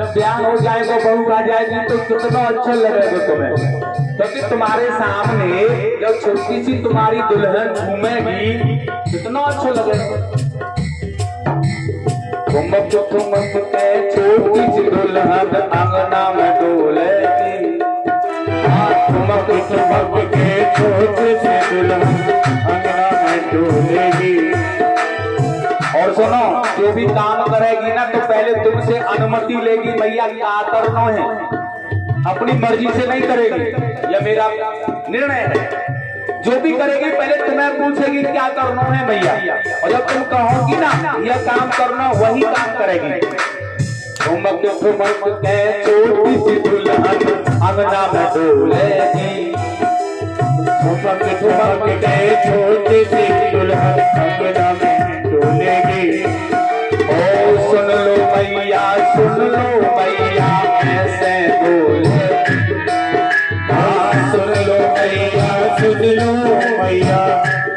जब ब्याह हो जाएगा बहू आ जाएगी तो कितना अच्छा लगेगा तुम्हें। क्योंकि तुम्हारे सामने जब छोटी सी तुम्हारी दुल्हन घूमेगी कितना अच्छा लगेगा। ठुमक ठुमक के छोटी सी दुल्हन अंगना में डोलेगी। ठुमक ठुमक के छोटी सी दुल्हन अंगना में डोलेगी। और सुनो, जो भी काम करेगी ना तो पहले तुमसे अनुमति लेगी, भैया क्या करना है, अपनी मर्जी से नहीं करेगी, यह मेरा निर्णय है। जो भी करेगी पहले तुम्हें पूछेगी क्या करना है भैया, और जब तुम कहोगी ना यह काम करना वही काम करेगी। ठुमक ठुमक के छोटी सी दुल्हन अंगना में डोलेगी। ठुमक ठुमक के छोटी सी दुल्हन अंगना में डोलेगी। ओ सुन लो मैया, सुन लो मैया ऐसे बोले। हाँ सुन लो मैया, सुन लो मैया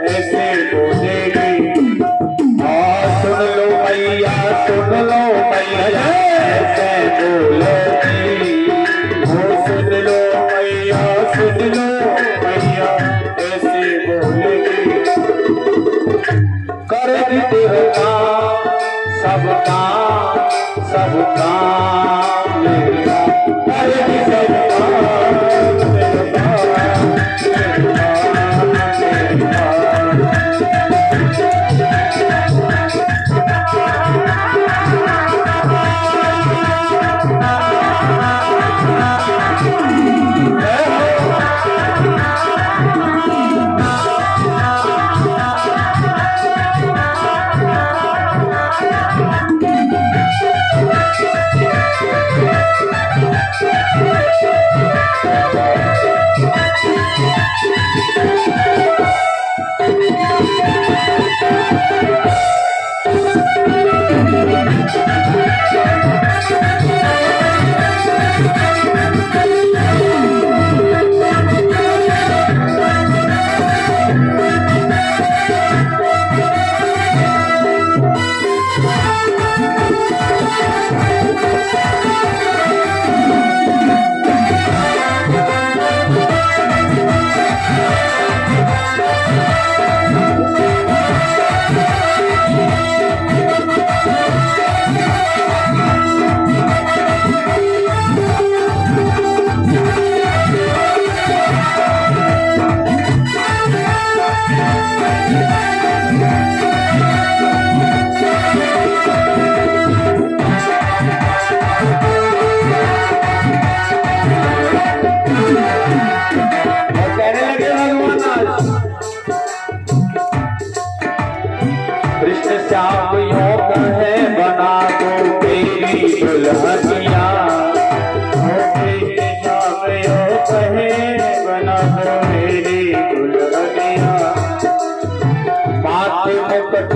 ऐसे बोलेगी। हाँ सुन लो मैया, सुन लो मैया ऐसे बोलेगी। ओ सुन लो मैया, सुन लो मैया ऐसे बोलेगी। करेगी तेरे काम सब काम, सब काम मेरा करेगी सब काम, तेरे काम, तेरे काम, तेरे काम।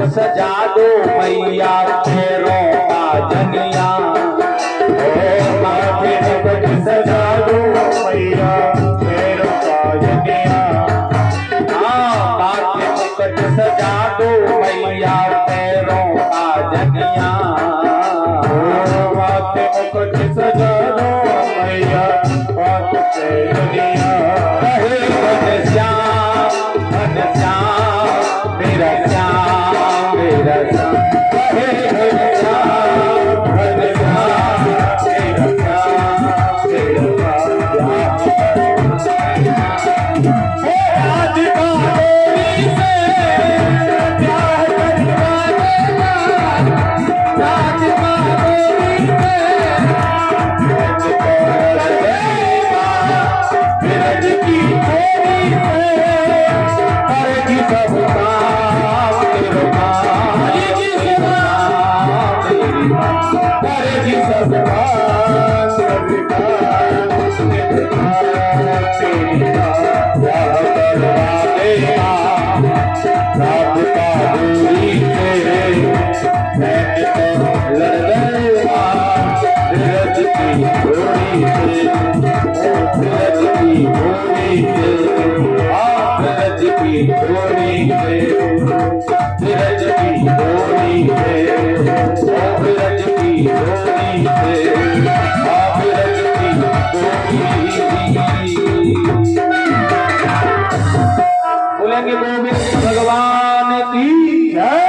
सजा दो मैया पैरों का जनिया। ओ माथे मुकुट सजा दो मैया पैरों का जनिया। हाँ माथे मुकुट सजा दो मैया पैरों का जनिया। ओ माथे मुकुट सजा दो मैया पैरों का जनिया। घन श्याम मेरा श्याम मेरा श्याम, घन श्याम मेरा श्याम मेरा की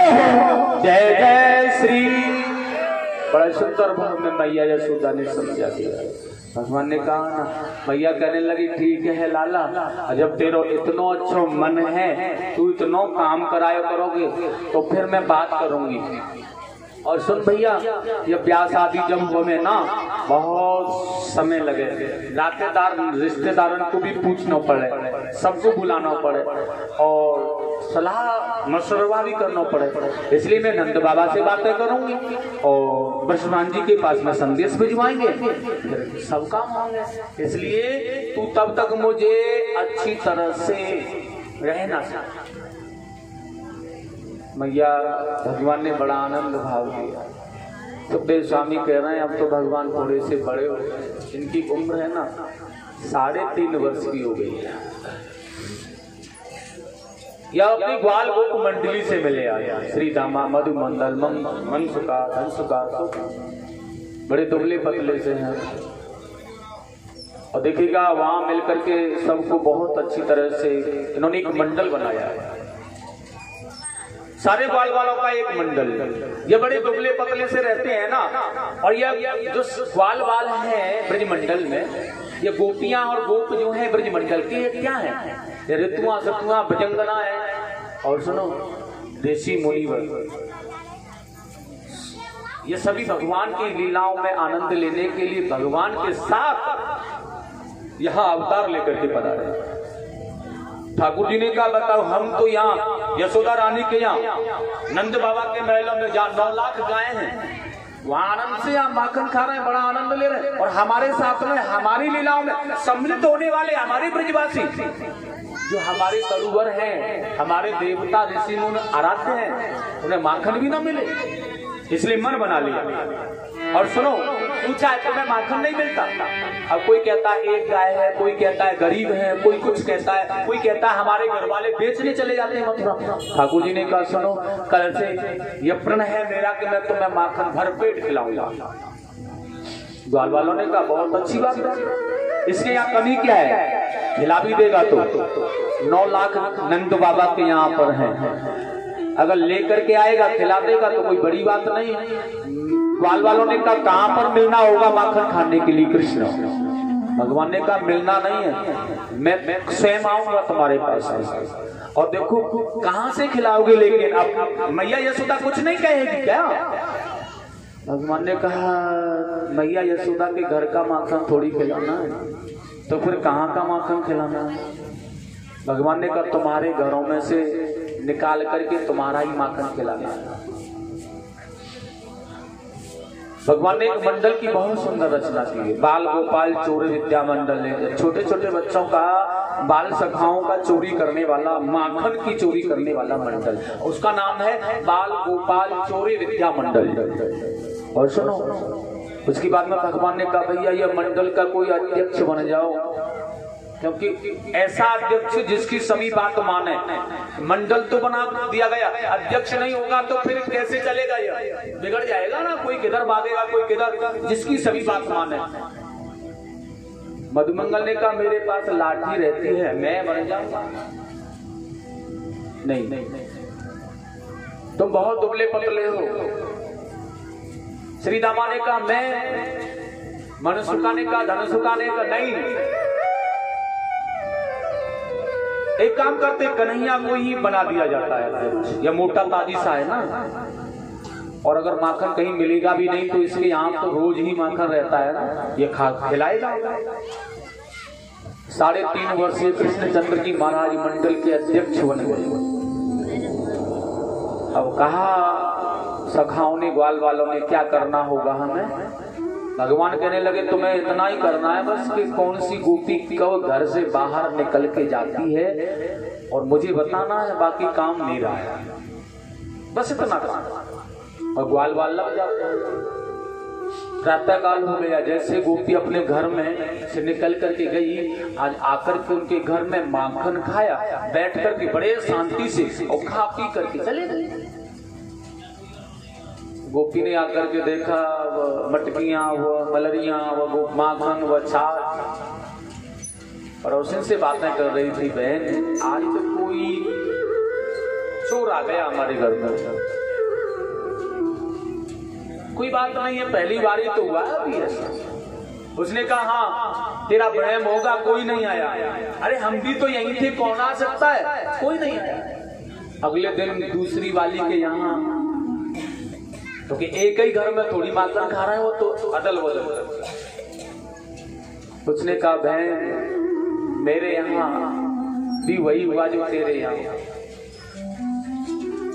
जय जय श्री। बड़ा सुंदर भाव में मैया यशोदा ने समझा दिया। भगवान ने कहा ना, मैया कहने लगी ठीक है लाला, जब तेरा इतना अच्छा मन है, तू इतना काम कराया करोगे तो फिर मैं बात करूंगी। और सुन भैया, ये ब्याह शादी जब हुए ना बहुत समय लगे, नातेदार रिश्तेदारों को भी पूछना पड़े, सबको बुलाना पड़े और सलाह मशवरा भी करना पड़े। इसलिए मैं नंद बाबा से बातें करूंगी और ब्रजमान जी के पास में संदेश भिजवाएंगे, सब काम होंगे। इसलिए तू तब तक मुझे अच्छी तरह से रहना चाहिए। मैया भगवान ने बड़ा आनंद भाव दिया। सुखदेव स्वामी कह रहे हैं अब तो भगवान थोड़े से बड़े हो गए, इनकी उम्र है ना 3.5 वर्ष की हो गई है। या अपनी ग्वाल गोप मंडली से मिले आया, श्री दामा मधुमंडल मनसुका धनसुका, बड़े दुबले पतले से हैं। और देखिएगा वहां मिलकर के सबको बहुत अच्छी तरह से इन्होंने एक मंडल बनाया है, सारे ग्वाल वालों का एक मंडल। ये बड़े दुबले पतले से रहते हैं ना, और ये जो ग्वाल वाल है ब्रजमंडल में, ये गोपियां और गोप जो है ब्रजमंडल के, ये क्या है? ये ऋतुआ सतुआ भजंगना है। और सुनो, ऋषि मुनिवर, ये सभी भगवान की लीलाओं में आनंद लेने के लिए भगवान के साथ यहाँ अवतार लेकर के पधारे। ठाकुर जी ने कहा बताओ, हम तो यहाँ यशोदा रानी के यहाँ नंद बाबा के महलों में जहाँ 9 लाख गायें हैं, वहाँ आनंद से यहाँ माखन खा रहे हैं, बड़ा आनंद ले रहे हैं। और हमारे साथ में हमारी लीलाओं में सम्मिलित होने वाले हमारे ब्रजवासी जो हमारे तरुवर हैं, हमारे देवता ऋषि मुनि आराध्य हैं, उन्हें माखन भी ना मिले, इसलिए मन बना लिया। और सुनो, पूछा है तो मैं माखन नहीं मिलता। अब कोई कहता है एक गाय है, कोई कहता है गरीब है, कोई कुछ कहता है, कोई कहता है हमारे घर वाले बेचने चले जाते हैं मथुरा। ठाकुर जी ने कहा सुनो, कल से ये प्रण है मेरा कि मैं तुम्हें माखन भरपेट खिलाऊंगा। ग्वाल वालों ने कहा बहुत अच्छी बात है, इसके यहाँ कमी क्या है, खिला भी देगा तो 9 लाख नंद बाबा के यहाँ पर है, अगर लेकर के आएगा खिला देगा तो कोई बड़ी बात नहीं है। ग्वाल वालों ने कहा कहाँ पर मिलना होगा माखन खाने के लिए कृष्ण? भगवान ने कहा मिलना नहीं है, मैं स्वयं आऊंगा तुम्हारे पास और देखो कहाँ से खिलाओगे, लेकिन अब मैया यशोदा कुछ नहीं कहेगी क्या? भगवान ने कहा मैया यशोदा के घर का माखन थोड़ी खिलाना है, तो फिर कहाँ का माखन खिलाना है? भगवान ने कहा तुम्हारे घरों में से निकाल करके तुम्हारा ही माखन खिलाना है। भगवान ने एक मंडल की बहुत सुंदर रचना की है, बाल गोपाल चोरी विद्या मंडल है। छोटे छोटे बच्चों का, बाल सखाओं का चोरी करने वाला, माखन की चोरी करने वाला मंडल, उसका नाम है बाल गोपाल चोरी विद्या मंडल। और सुनो, उसके बाद में भगवान ने कहा भैया ये मंडल का कोई अध्यक्ष बन जाओ, क्योंकि ऐसा अध्यक्ष जिसकी सभी बात माने। मंडल तो बना दिया गया, अध्यक्ष नहीं होगा तो फिर कैसे चलेगा? ये बिगड़ जाएगा ना, कोई किधर भागेगा कोई किधर, जिसकी सभी बात माने। मधुमंगल ने कहा मेरे पास लाठी रहती है, मैं बन जाऊंगा। नहीं, तुम बहुत दुबले पतले हो। श्री दामा ने कहा मैं, मनसुका ने कहा, धनसुका ने कहा नहीं, एक काम करते कन्हैया को ही बना दिया जाता है, यह मोटा ताजी सा है ना, और अगर माखन कहीं मिलेगा भी नहीं तो इसके यहाँ तो रोज ही माखन रहता है ना, ये खिलाएगा। 3.5 वर्षीय कृष्णचंद्र जी महाराज मंडल के अध्यक्ष बन गए। अब कहा सखाओं ने, ग्वाल वालों ने क्या करना होगा हमें? भगवान कहने लगे तुम्हें इतना ही करना है बस कि कौन सी गोपी कब घर से बाहर निकल के जाती है और मुझे बताना है, बाकी काम नहीं रहा है, बस इतना काम। और ग्वाल वाल लग जाते हैं। प्रातः काल हो गया, जैसे गोपी अपने घर में से निकल करके गई, आज आकर के उनके घर में माखन खाया, बैठ करके बड़े शांति से और खा पी करके चले गए। गोपी ने आकर के देखा वो मटकियां, वो मलरियां, वो माखन, वो छाछ, पड़ोसिन से बातें कर रही थी, बहन आज तो कोई चोर चोर आ गया हमारे घर में। कोई बात नहीं है, पहली बार ही तो हुआ है अभी ऐसा। उसने कहा हाँ तेरा वहम होगा, कोई नहीं आया। अरे हम भी तो यहीं थे, कौन आ सकता है, कोई नहीं आया। अगले दिन दूसरी वाली के यहाँ, क्योंकि एक ही घर में थोड़ी माखन खा रहे हैं, वो तो अदल बदल। उसने कहा बहन मेरे यहाँ भी वही हुआ जो तेरे यहाँ।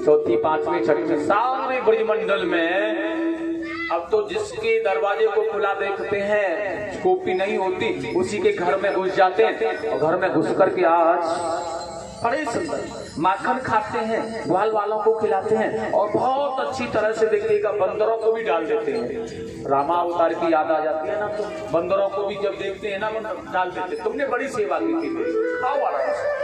चौथी पांचवी छठी सारे ब्रजमंडल में अब तो जिसके दरवाजे को खुला देखते हैं गोपी नहीं होती, उसी के घर में घुस जाते हैं और घर में घुस करके आज बड़े सुंदर माखन खाते हैं, ग्वाल वालों को खिलाते हैं और बहुत अच्छी तरह से देखिएगा बंदरों को भी डाल देते हैं। रामा अवतार की याद आ जाती है ना, तो बंदरों को भी जब देखते हैं ना डाल देते। तुमने बड़ी सेवा की थी मेरी, खाओ आराम से।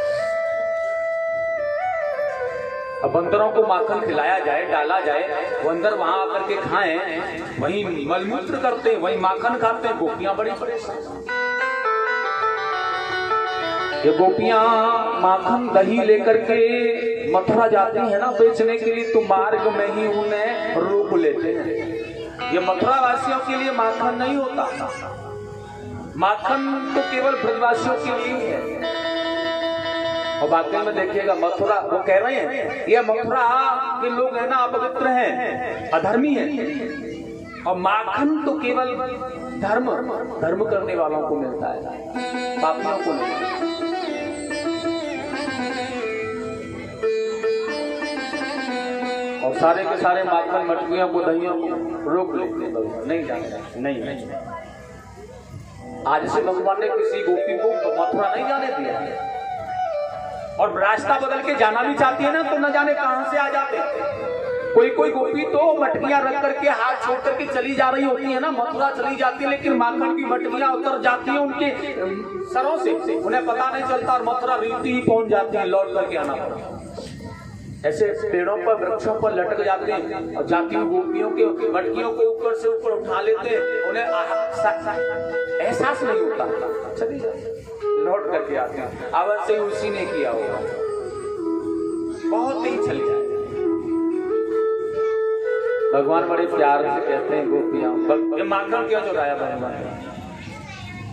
अब बंदरों को माखन खिलाया जाए, डाला जाए, बंदर वहां आकर के खाएं, वहीं मलमूत्र करते हैं, वहीं माखन खाते हैं। गोपियां बड़ी परेशान। ये गोपियां माखन दही लेकर के मथुरा जाती है ना बेचने के लिए, तो मार्ग में ही उन्हें रोक लेते हैं। ये मथुरा वासियों के लिए माखन नहीं होता, माखन तो केवल ब्रजवासियों के लिए है। और वाकई में देखिएगा मथुरा, वो कह रहे हैं ये मथुरा के लोग है ना अपवित्र हैं, अधर्मी हैं, और माखन तो केवल धर्म करने वालों को मिलता है, पापियों को नहीं। और सारे के सारे माखन मटकियों को दहियों को रोक लेते, नहीं जाने नहीं। आज से भगवान ने किसी गोपी को मथुरा नहीं जाने दिया, और रास्ता बदल के जाना भी चाहती है ना तो न जाने कहां से आ जाते। कोई गोपी तो मटकियां रख करके हाथ छोड़ करके चली जा रही होती है ना, मथुरा चली जाती है, लेकिन माखन की मटकियां उतर जाती है उनके सरों से, उन्हें पता नहीं चलता और मथुरा रीति ही पहुंच जाती है, लौट करके आना पड़ता। ऐसे पेड़ों पर वृक्षों पर लटक जाते हैं और जाती हुई गोपियों के मटकियों को ऊपर से ऊपर उठा लेते हैं, उन्हें एहसास नहीं होता, चली जाती, लौट करके आते हैं। अवश्य उसी ने किया होगा, बहुत ही चली जाए। भगवान बड़े प्यार से कहते हैं गोपियां, माखन क्यों चुराया भगवान?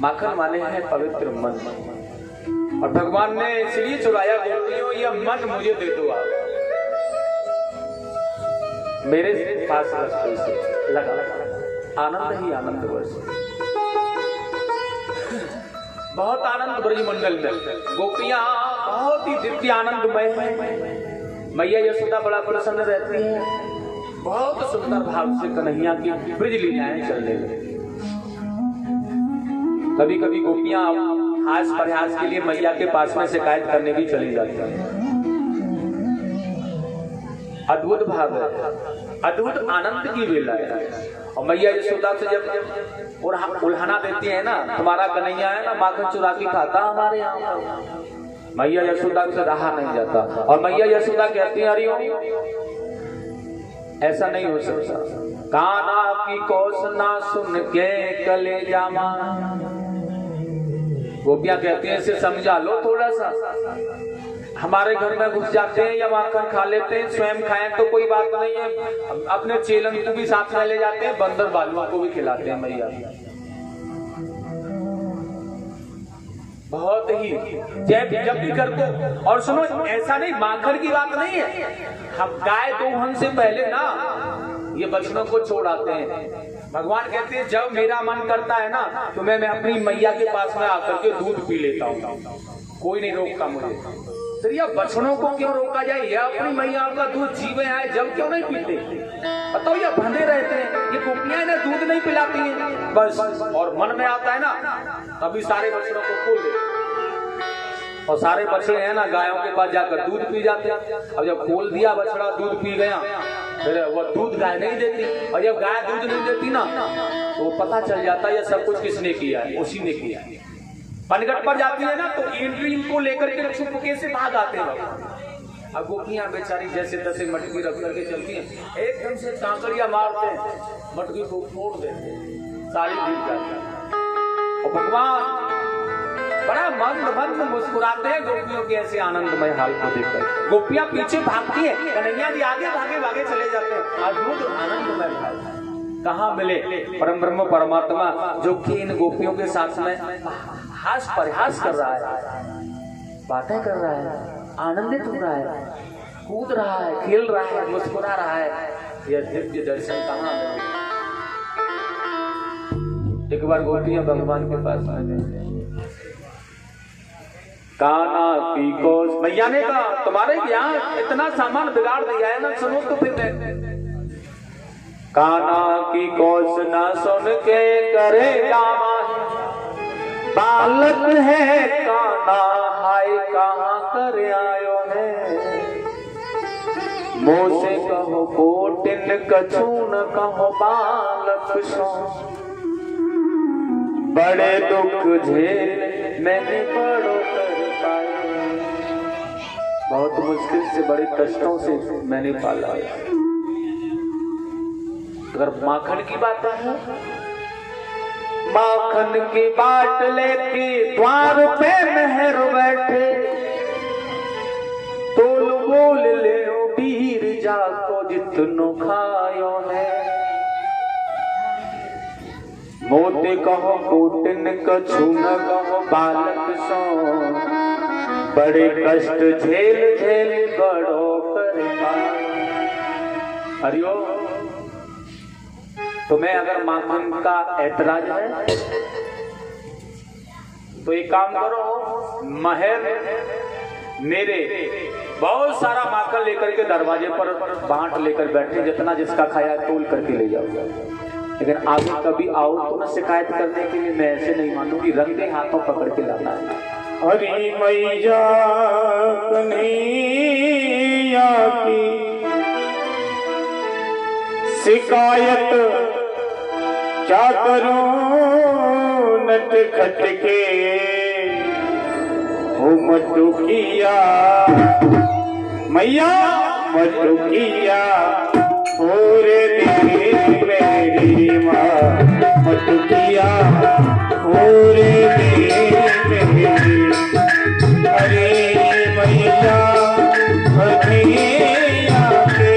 माखन माने हैं पवित्र मन, और भगवान ने इसलिए चुराया गोपियों, यह मन मुझे दे दो आप, मेरे पास रस्ते से लगा आनंद ही आनंद वर्ष। बहुत आनंद ब्रजमंडल में, गोपियां बहुत ही दिव्य आनंदमय है। मैया यशोदा बड़ा प्रसन्न रहती है, बहुत सुंदर भाव से कन्हैया की ब्रज लीलाएं चलने लगी। कभी कभी गोपियां हास प्रयास के लिए मैया के पास में शिकायत करने भी चली जाती है। अद्भुत भाव है, अद्भुत आनंद की वेला है। और मैया यशोदा से जब उल्हाना देती है ना, तुम्हारा कन्हैया है ना माखन चुरा के खाता हमारे यहाँ, मैया यशोदा से रहा नहीं जाता। और मैया यशोदा कहती है अरे ऐसा नहीं हो सकता, कान्हा की कोसना सुन के कलेजा मां। गोपियां कहती हैं इसे समझा लो थोड़ा सा, हमारे घर में घुस जाते हैं या माखन खा लेते हैं, स्वयं खाएं तो कोई बात नहीं है, अपने चेलन को भी साथ में ले जाते हैं, बंदर बालुओं को भी खिलाते हैं मैया। बहुत ही जब भी कर दो। और सुनो, ऐसा नहीं माखन की बात नहीं है, हम गाय दोहन से पहले ना ये बछड़ों को छोड़ आते हैं। भगवान कहते हैं जब मेरा मन करता है ना तो मैं अपनी मैया के पास में आकर के दूध पी लेता हूँ, कोई नहीं रोकता मुझे। तो ये बछड़ों को क्यों रोका जाए? ये अपनी मैया का दूध जीवे आए जब क्यों नहीं पीते? बताओ, ये बंधे रहते हैं, ये गोपियां इन्हें दूध नहीं पिलाती हैं बस, और मन में आता है ना तभी सारे बछड़ों को खोल देते, और सारे बछड़े हैं ना गायों के पास जाकर दूध पी जाते हैं। अब जब खोल दिया बछड़ा दूध पी गया, फिर वो दूध गाय नहीं देती, और जब गाय दूध नहीं देती ना तो पता चल जाता है ये सब कुछ किसने किया है, उसी ने किया है। पनघट पर जाती है ना तो इनको लेकर के चुपके से भाग आते हैं। अब गोपियां बेचारी जैसे तैसे मटकी रख करके चलती हैं, एकदम से कांकड़िया मारते हैं, मटकी को फोड़ देते हैं, सारी भीग जाती है। और भगवान बड़ा मंद मंद मुस्कुराते हैं गोपियों के ऐसे आनंदमय हाल को देखकर। गोपियां पीछे भागती है, कन्हैया जी आगे भागे भागे चले जाते हैं। अद्भुत आनंदमय भाव कहाँ मिले परम ब्रह्म परमात्मा जो कि इन गोपियों के साथ में हास परिहास कर रहा है, बातें कर रहा है, आनंदित हो रहा है, कूद रहा है, खेल रहा है, मुस्कुरा रहा है। यह दिव्य दर्शन कहाँ मिले। एक बार गोपियां भगवान के पास आ गए, कान्हा की कोस मैया ने कहा तुम्हारे यहाँ इतना सामान बिगाड़ दिया है ना, सुनो तो फिर कान्हा की कोस न सुन के करे कामा, बालक है कान्हा हाय कहाँ कर आयो है। मुँह से कहो कोटिन कछु न कहो बालक सो, बड़े दुख झेल मैंने बड़ो कर पाए। बहुत मुश्किल से बड़े कष्टों से मैंने पाला। अगर माखन की बात है, माखन की बाट लेके द्वार पे मेहर बैठे, तोल बोल ले वीर जाको जितनो खायो है। मोते कहो कोटिन कछु न कहो बालक सो, बड़े कष्ट झेल झेल बड़ो कर पाए। हरिओ तुम्हें अगर माखन का ऐतराज है तो एक काम करो, महर मेरे बहुत सारा माखन लेकर के दरवाजे पर बांट लेकर बैठे, जितना जिसका खाया तोल करके ले जाओ। लेकिन आगे कभी आओ तो न शिकायत करने के लिए मैं ऐसे नहीं मानूंगी, रंगे हाथों पकड़ के लाना है। हरी मैया कन्हैया की शिकायत क्या करूं नट खट के, हो मटुकिया मैया मटुकिया पूरे दिन मेरी माँ मटुकिया पूरे दिन मेरी। अरे मैया कन्हैया के,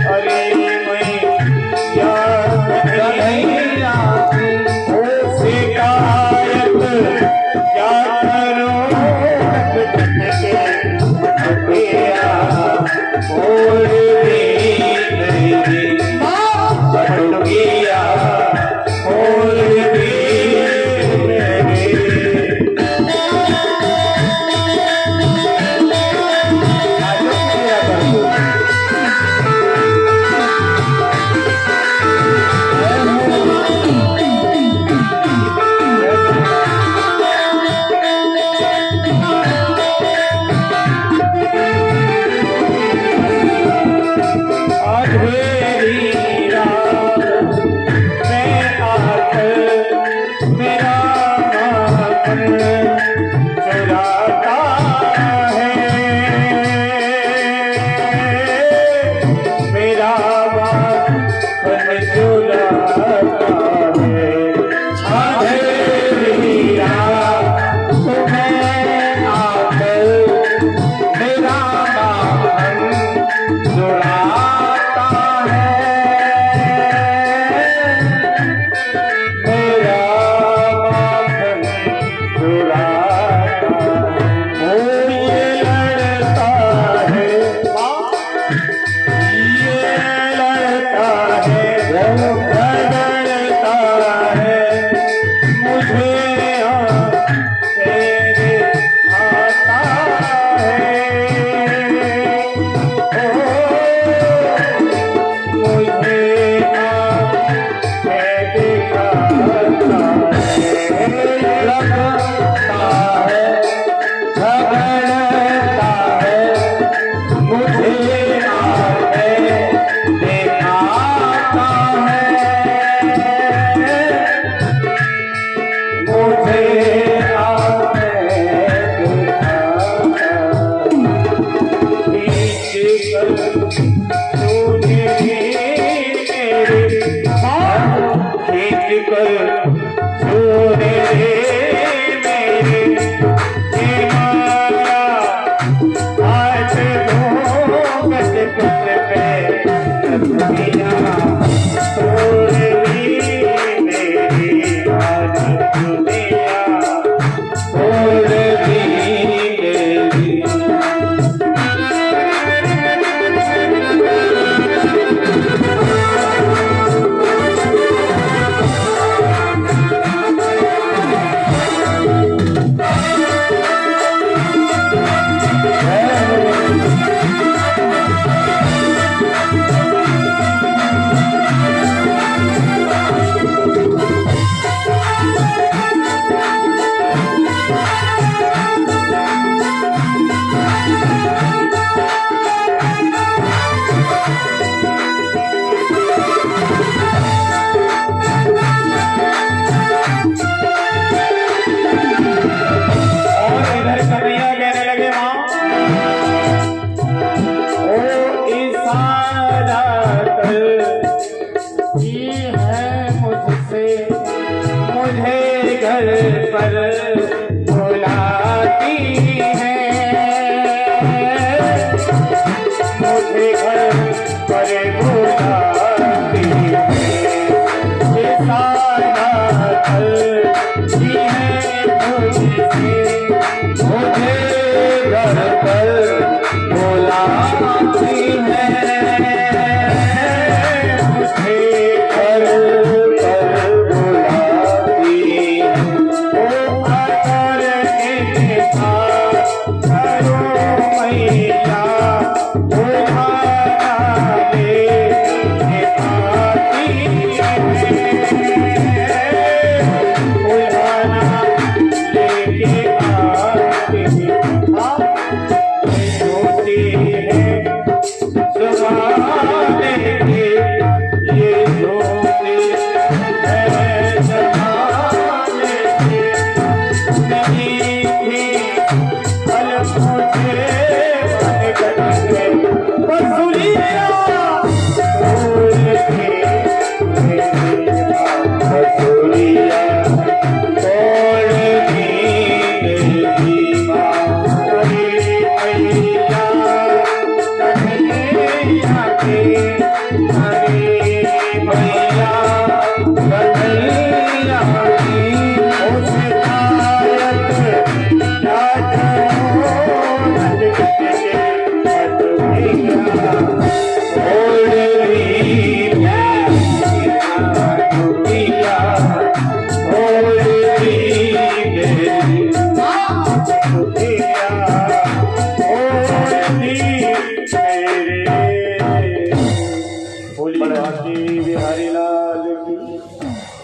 अरे मैया कन्हैया की शिकायत क्या करूं मटुकिया पूरे मटुकिया पूरे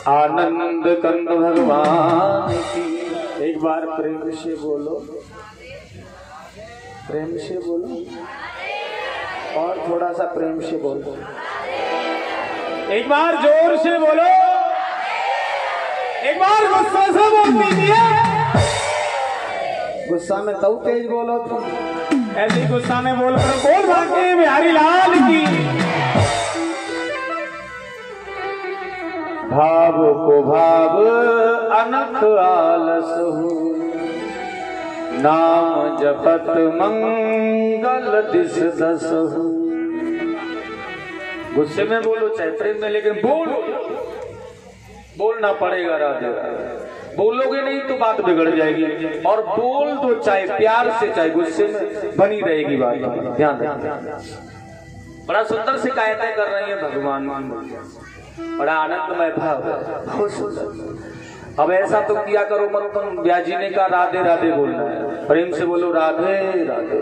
आनंद कंद भगवान की। एक बार प्रेम से बोलो, प्रेम से बोलो, और थोड़ा सा प्रेम से बोलो, एक बार जोर से बोलो, एक बार गुस्सा से बोल दीजिए। गुस्सा में तो तेज बोलो तुम, ऐसे गुस्सा में बोल भाग्य बिहारी लाल की। भाव को भाव अनख आलस हो, नाम जपत मंगल दिस दस हो। गुस्से में बोलो चाहे प्रेम में, लेकिन बोलना पड़ेगा राधे राधे। बोलोगे नहीं तो बात बिगड़ जाएगी, और बोल दो चाहे प्यार से चाहे गुस्से में, बनी रहेगी बात। ध्यान दें, बड़ा सुंदर शिकायतें कर रही है भगवान, बड़ा आनंदमय भाव, बहुत सुंदर। अब ऐसा तो किया करो मत तुम, ब्याजी ने कहा राधे राधे बोलना है, प्रेम से बोलो राधे राधे।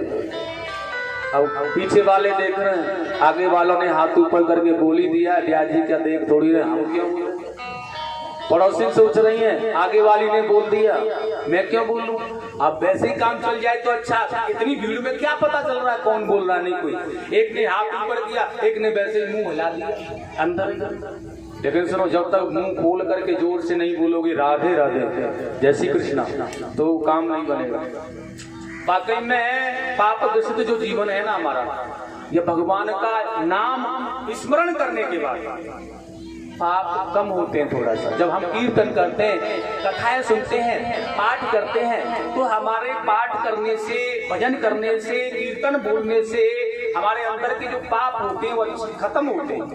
अब पीछे वाले देख रहे हैं, आगे वालों ने हाथ ऊपर करके बोली दिया, ब्याजी क्या देख थोड़ी रहे हम क्यों। पड़ोसी सोच रही है आगे वाली ने बोल दिया मैं क्यों बोलूं। अब वैसे ही काम चल जाए तो अच्छा, इतनी भीड़ में क्या पता चल रहा है कौन बोल रहा नहीं कोई। एक ने हाथ ऊपर किया, एक ने वैसे ही मुंह हिला दिया अंदर। लेकिन सुनो, जब तक मुंह खोल करके जोर से नहीं बोलोगे राधे राधे जय श्री कृष्णा, तो काम नहीं बनेगा। वाकई में पाप दूषित जो जीवन है ना हमारा, ये भगवान का नाम स्मरण करने के बाद पाप कम होते हैं थोड़ा सा। जब हम कीर्तन करते हैं, कथाएं सुनते हैं, पाठ करते हैं, तो हमारे पाठ करने से, भजन करने से, कीर्तन बोलने से हमारे अंदर के जो पाप होते हैं वो खत्म होते हैं,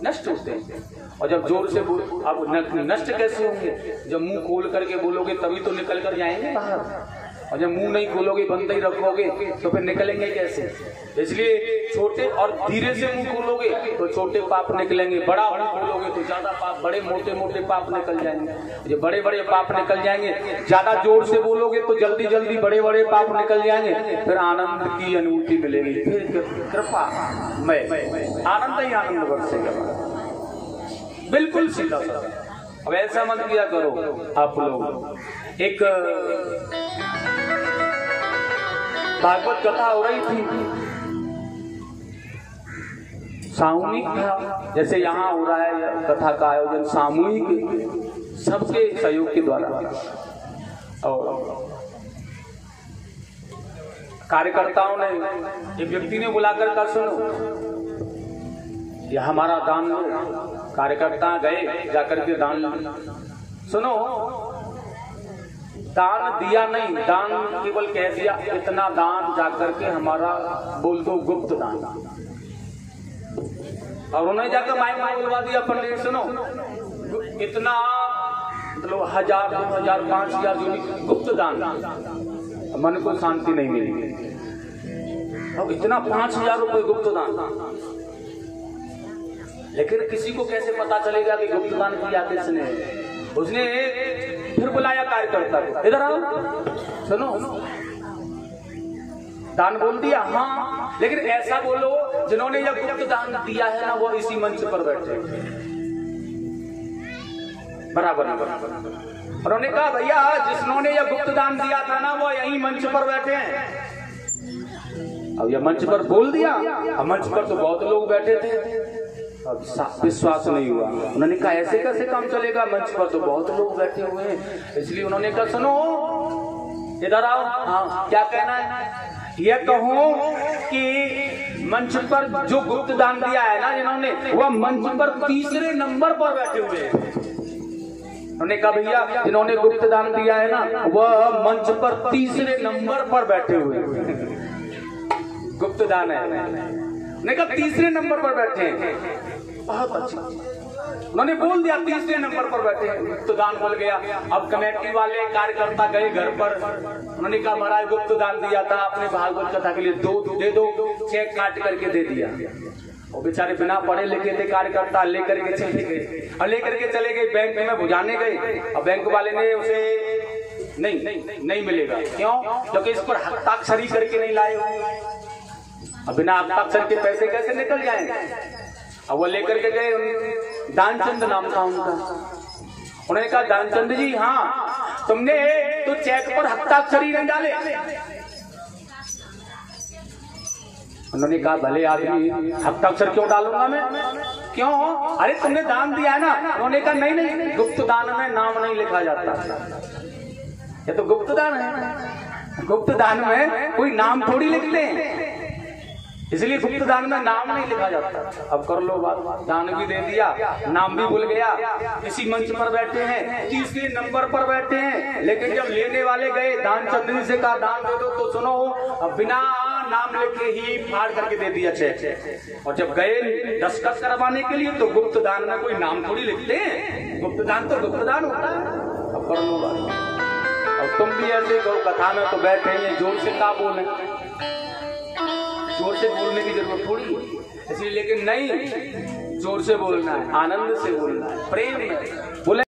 नष्ट होते हैं। और जब जोर से बोल, अब नष्ट कैसे होंगे? जब मुंह खोल करके बोलोगे तभी तो निकल कर जाएंगे बाहर, और जब मुंह नहीं खोलोगे, बंद ही रखोगे, तो फिर निकलेंगे कैसे? इसलिए छोटे और धीरे से मुंह खोलोगे तो छोटे पाप निकलेंगे, बड़ा मुंह खोलोगे तो ज्यादा पाप, बड़े मोटे मोटे पाप निकल जाएंगे। ये बड़े बड़े पाप निकल जाएंगे। ज्यादा जोर से बोलोगे तो जल्दी जल्दी बड़े बड़े पाप निकल जाएंगे, फिर आनंद की अनुभूति मिलेगी, फिर कृपा मैं आनंद ही आनंद बरसेगा, बिल्कुल सीधा साधा। अब ऐसा मत किया करो आप लोग। एक भागवत कथा हो रही थी, सामूहिक था, जैसे यहाँ हो रहा है कथा का आयोजन सामूहिक सबके सहयोग के द्वारा, और कार्यकर्ताओं ने, एक व्यक्ति ने बुलाकर कहा सुनो यह हमारा दान लो। कार्यकर्ता गए, जाकर के दान सुनो, दान दिया नहीं, दान केवल कह दिया इतना दान, जाकर के हमारा बोल दो गुप्त दान। और उन्होंने जाकर माइक में बोलवा दिया, पंडित सुनो इतना, मतलब 1000, 2000, 5000 जो भी गुप्त दान, मन को शांति नहीं मिली। अब इतना 5000 रुपए गुप्त दान, लेकिन किसी को कैसे पता चलेगा कि गुप्त दान किया किसने? उसने फिर बुलाया कार्यकर्ता को, इधर आओ, सुनो दान बोल दिया, हाँ, लेकिन ऐसा बोलो जिन्होंने यह गुप्त दान दिया है ना वो इसी मंच पर बैठे बराबर। उन्होंने कहा भैया जिन्होंने यह गुप्त दान दिया था ना वो यही मंच पर बैठे हैं। अब यह मंच पर बोल दिया, अब मंच पर तो बहुत लोग बैठे थे, अब विश्वास नहीं हुआ। उन्होंने कहा ऐसे कैसे काम चलेगा, मंच पर तो बहुत लोग बैठे हुए हैं। इसलिए उन्होंने कहा सुनो इधर आओ, हाँ क्या कहना है? यह कहूं कि मंच पर जो गुप्त दान दिया है ना जिन्होंने, वह मंच पर तीसरे नंबर पर बैठे हुए हैं। उन्होंने कहा भैया जिन्होंने गुप्त दान दिया है ना वह मंच पर तीसरे नंबर पर बैठे हुए हैं। गुप्त दान है, उन्होंने कहा तीसरे नंबर पर बैठे हैं, बहुत अच्छा। उन्होंने बोल दिया तीसरे नंबर पर बैठे हैं, गुप्त दान बोल गया। अब कमेटी वाले कार्यकर्ता गए घर पर, उन्होंने कहा महाराज गुप्त दान दिया था आपने भागवत कथा के लिए, दे दो, चेक काट करके दे दिया। वो बेचारे बिना पढ़े लिखे थे कार्यकर्ता, लेकर के चले गए, और लेकर के चले गए बैंक में बुझाने गए। अब बैंक वाले ने उसे नहीं मिलेगा, क्यों? क्योंकि इस पर हस्ताक्षरी करके नहीं लाए हो। अब बिना हस्ताक्षर के पैसे कैसे निकल जाएंगे? अब वो लेकर के गए, दानचंद नाम था उनका। उन्होंने कहा दानचंद जी हाँ तुमने तो चेक पर हस्ताक्षरी नहीं डाले। उन्होंने कहा भले आदमी हस्ताक्षर क्यों डालूंगा मैं, क्यों? अरे तुमने दान दिया है ना। उन्होंने कहा नहीं, गुप्त दान में नाम नहीं लिखा जाता, ये तो गुप्त दान है, गुप्त दान में कोई नाम थोड़ी लिखते हैं, इसलिए गुप्त दान में नाम नहीं लिखा जाता। अब कर लो बात, दान भी दे दिया, नाम भी भूल गया, इसी मंच पर बैठे हैं, तीसरे नंबर पर बैठे हैं। लेकिन जब लेने वाले गए, दानचंद जी से कहा दान दे दो, तो सुनो अब बिना नाम लिखे ही फाड़ करके दे दिया चेक। और जब गए दस्तखत करवाने के लिए तो गुप्त दान में कोई नाम थोड़ी लिखते हैं, गुप्त दान तो गुप्त दान होता है। अब कर लो बात। और तुम भी ऐसे गौ कथा में तो बैठे हैं, जोर से क्या बोले, जोर से बोलने की जरूरत थोड़ी है, इसलिए लेकिन नहीं, जोर से बोलना है, आनंद से बोलना है, प्रेम में बोले।